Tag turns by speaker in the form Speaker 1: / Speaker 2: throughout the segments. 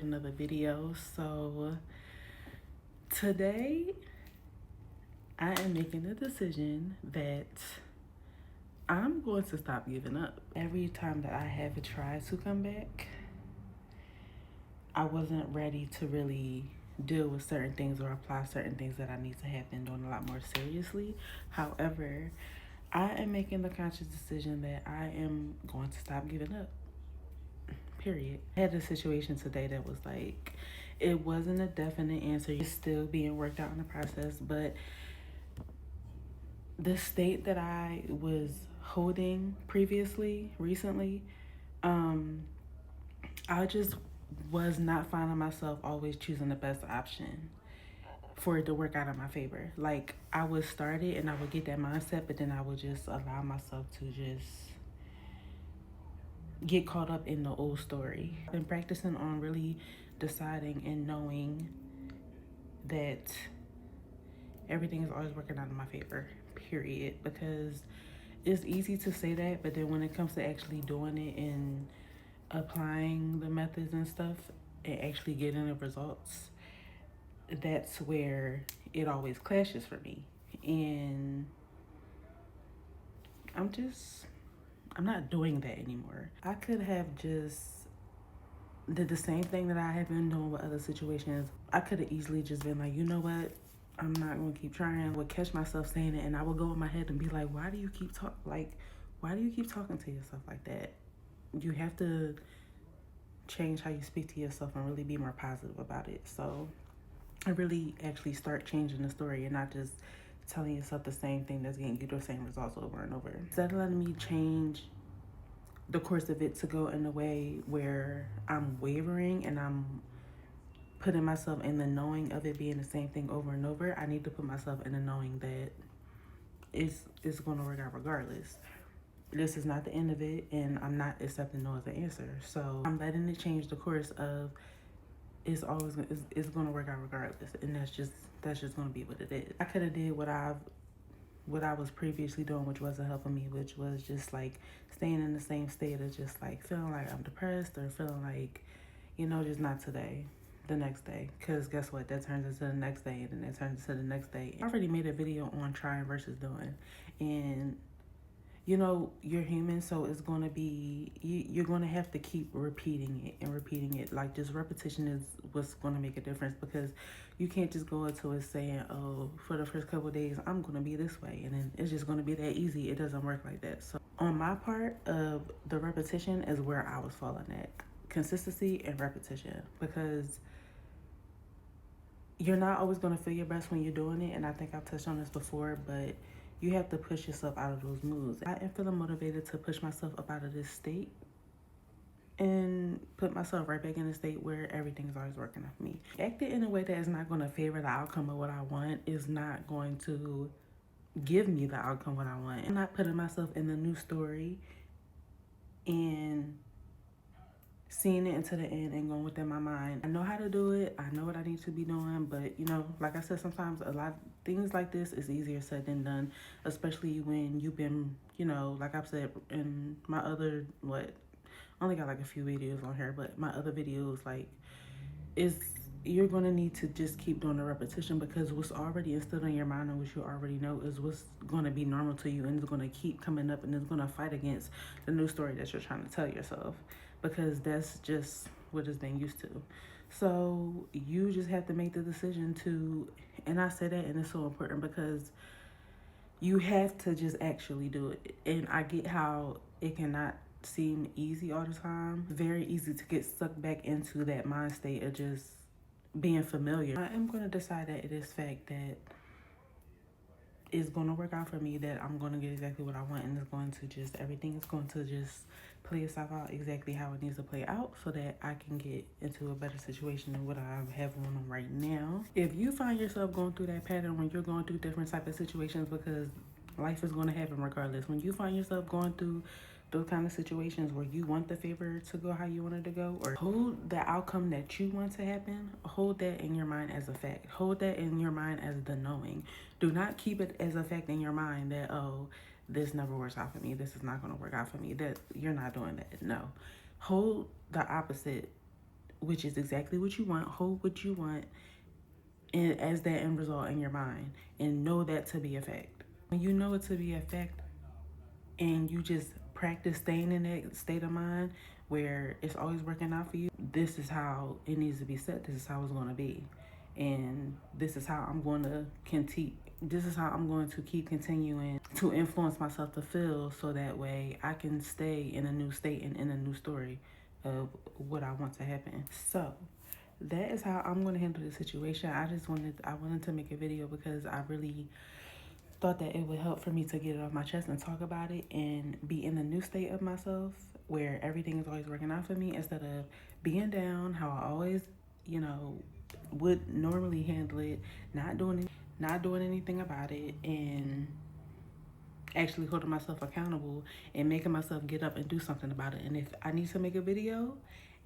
Speaker 1: with another video. So today I am making the decision that I'm going to stop giving up. Every time that I have tried to come back, I wasn't ready to really deal with certain things or apply certain things that I need to have been doing a lot more seriously. However, I am making the conscious decision that I am going to stop giving up. Period. I had a situation today that was like, it wasn't a definite answer. It's still being worked out in the process, but the state that I was holding recently, I just was not finding myself always choosing the best option for it to work out in my favor. Like, I would start it and I would get that mindset, but then I would just allow myself to just get caught up in the old story. I've been practicing on really deciding and knowing that everything is always working out in my favor, period. Because it's easy to say that, but then when it comes to actually doing it and applying the methods and stuff and actually getting the results, that's where it always clashes for me. And I'm not doing that anymore. I could have just did the same thing that I have been doing with other situations. I could have easily just been like, you know what? I'm not gonna keep trying. I would catch myself saying it and I would go in my head and be like, why do you keep talking to yourself like that? You have to change how you speak to yourself and really be more positive about it. So I really actually start changing the story and not just telling yourself the same thing that's getting you the same results over and over. Instead of letting me change the course of it to go in a way where I'm wavering and I'm putting myself in the knowing of it being the same thing over and over, I need to put myself in the knowing that it's going to work out regardless. This is not the end of it, and I'm not accepting no as an answer. So I'm letting it change the course of it's going to work out regardless, and that's just going to be what it is. I could have did what I was previously doing, which wasn't helping me, which was just like staying in the same state of just like feeling like I'm depressed or feeling like, just not today, the next day. Because guess what? That turns into the next day, and then that turns into the next day. I already made a video on trying versus doing. And you're human, so it's going to be, you're going to have to keep repeating it. Like, just repetition is what's going to make a difference, because you can't just go into it saying, oh, for the first couple of days, I'm going to be this way, and then it's just going to be that easy. It doesn't work like that. So on my part of the repetition is where I was falling at. Consistency and repetition, because you're not always going to feel your best when you're doing it, and I think I've touched on this before, but you have to push yourself out of those moods. I am feeling motivated to push myself up out of this state and put myself right back in a state where everything is always working out for me. Acting in a way that is not going to favor the outcome of what I want is not going to give me the outcome what I want. I'm not putting myself in the new story and seeing it into the end and going within my mind. I know how to do it. I know what I need to be doing, but like I said, sometimes a lot of things like this is easier said than done, especially when you've been, like I've said in my other, only got like a few videos on here, but my other videos, like, you're going to need to just keep doing the repetition, because what's already instilled in your mind and what you already know is what's going to be normal to you, and it's going to keep coming up, and it's going to fight against the new story that you're trying to tell yourself, because that's just what it's been used to. So you just have to make the decision to, and I say that, and it's so important because you have to just actually do it. And I get how it cannot seem easy all the time. Very easy to get sucked back into that mind state of just being familiar. I am going to decide that it is fact that it's going to work out for me, that I'm going to get exactly what I want, and it's going to just, everything is going to just play itself out exactly how it needs to play out, so that I can get into a better situation than what I have going on right now. If you find yourself going through that pattern when you're going through different type of situations, because life is going to happen regardless, when you find yourself going through those kind of situations where you want the favor to go how you want it to go, or hold the outcome that you want to happen, hold that in your mind as a fact. Hold that in your mind as the knowing. Do not keep it as a fact in your mind that, oh, this never works out for me, this is not going to work out for me, that you're not doing that. No. Hold the opposite which is exactly what you want, hold what you want, and as that end result in your mind, and know that to be a fact. When you know it to be a fact and you just practice staying in that state of mind where it's always working out for you, this is how it needs to be set. This is how it's going to be. And this is how I'm going to continue. This is how I'm going to keep continuing to influence myself to feel, so that way I can stay in a new state and in a new story of what I want to happen. So that is how I'm going to handle the situation. I wanted to make a video because I really thought that it would help for me to get it off my chest and talk about it and be in a new state of myself where everything is always working out for me, instead of being down how I always, would normally handle it, not doing anything about it, and actually holding myself accountable and making myself get up and do something about it. And if I need to make a video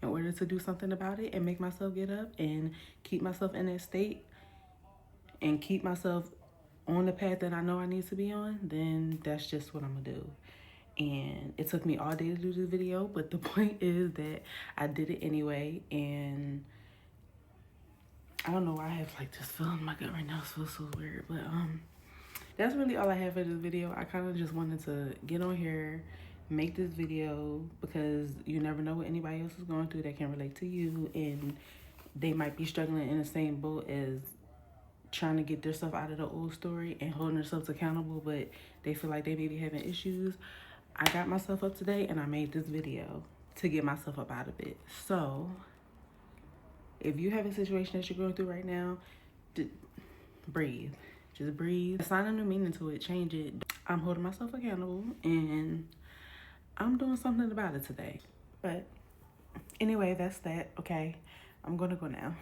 Speaker 1: in order to do something about it and make myself get up and keep myself in that state and keep myself on the path that I know I need to be on, then that's just what I'm gonna do. And it took me all day to do this video, but the point is that I did it anyway. And I don't know why I have like this feeling in my gut right now. It feels so weird, but that's really all I have for this video. I kind of just wanted to get on here, make this video, because you never know what anybody else is going through that can relate to you, and they might be struggling in the same boat as trying to get themselves out of the old story and holding themselves accountable, but they feel like they may be having issues. I got myself up today and I made this video to get myself up out of it. So if you have a situation that you're going through right now, breathe. Just breathe. Assign a new meaning to it. Change it. I'm holding myself accountable and I'm doing something about it today. But anyway, that's that. Okay, I'm gonna go now.